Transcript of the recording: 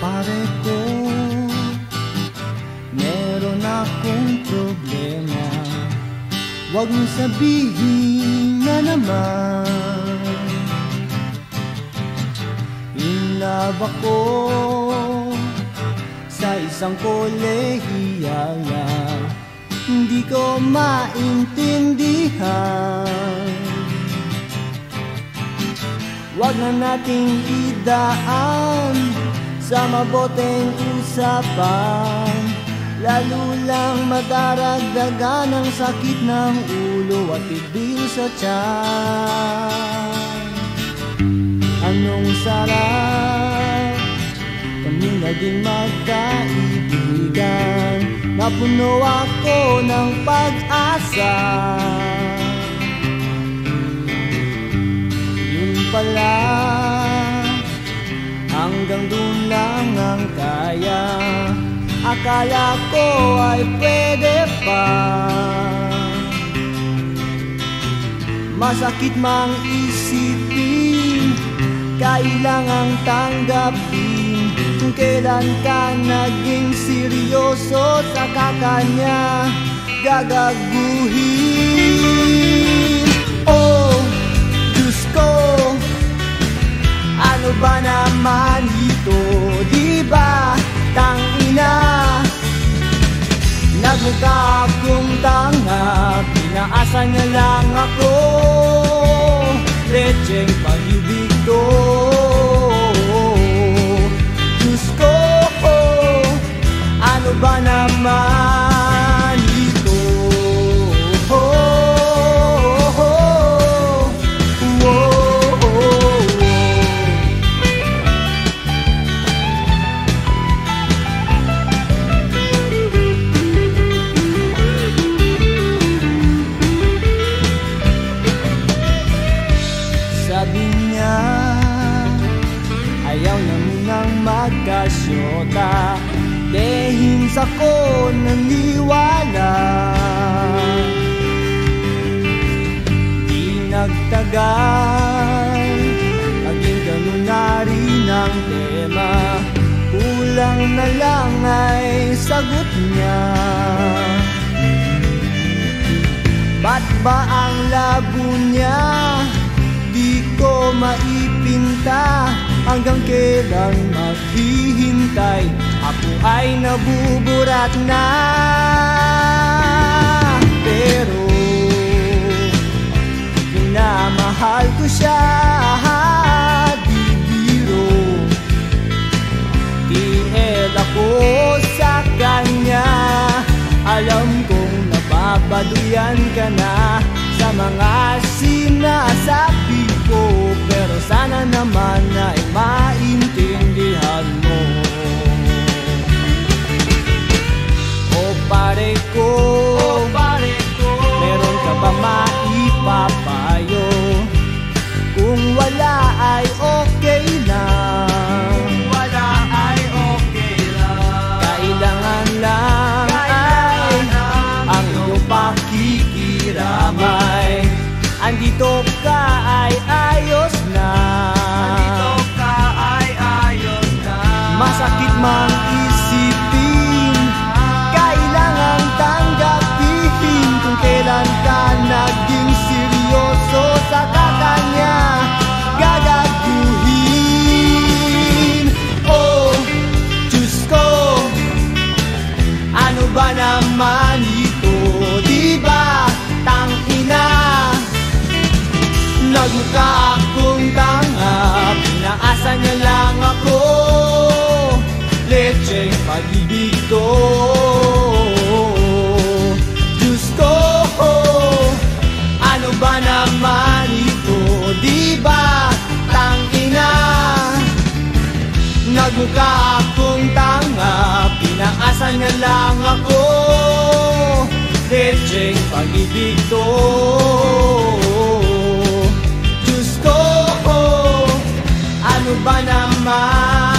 pare ko, meron akong problema. Huwag mong sabihin na naman in love ako sa isang kolehiyal na hindi ko maintindihan. Huwag na nating idaan sa maboteng usapan, lalo lang madaragdagan ang sakit ng ulo at ibil sa tiyan. Anong sarap kami naging magkaibigan, napuno ako ng pag-asa. Yun pala, hanggang dun lang ang kaya. Akala ko ay pwede pa. Masakit mang isipin, kailangang tanggapin kung kailan ka naging seryoso, saka kanya gagaguhin. Oh, Diyos ko, ano ba naman ito? Di ba tangina, nagmukha akong tanga, pinaasa niya lang ako, lecheng pag-ibig to. Diyos ko, ano ba naman ito? Sabi niya, ayaw namin ng magkasyota, dehins ako naniwala. Di nagtagal, maging ganun na rin ang tema, kulang na lang ay sagot niya. Ba't ba ang labo niya? Di ko maipinta, hanggang kailan maghihintay, ako ay nabuburat na. Pero minamahal ko siya, di biro. TL ako sa kanya, alam kong nababaduyan ka na sa mga sinasabi ko, pero sana naman ay maintindihan mo. O pare ko, meron ka ba maipapayo? Kung wala ay okay lang, kailangan lang ay ang iyong pakikiramay. Andito ka ay ayos na, masakit mang isipin, kailangang tanggapin kung kailan ka naging seryoso, saka kanya gagaguhin. Oh, Diyos ko, ano ba naman ito? Di ba tangina, nagmukha akong tanga, pinaasa niya lang ako, lecheng pag-ibig to. Diyos ko, ano ba naman ito? Di ba tangina, nagmukha akong tanga, pinaasa niya lang ako, lecheng pag-ibig to. Ano ba naman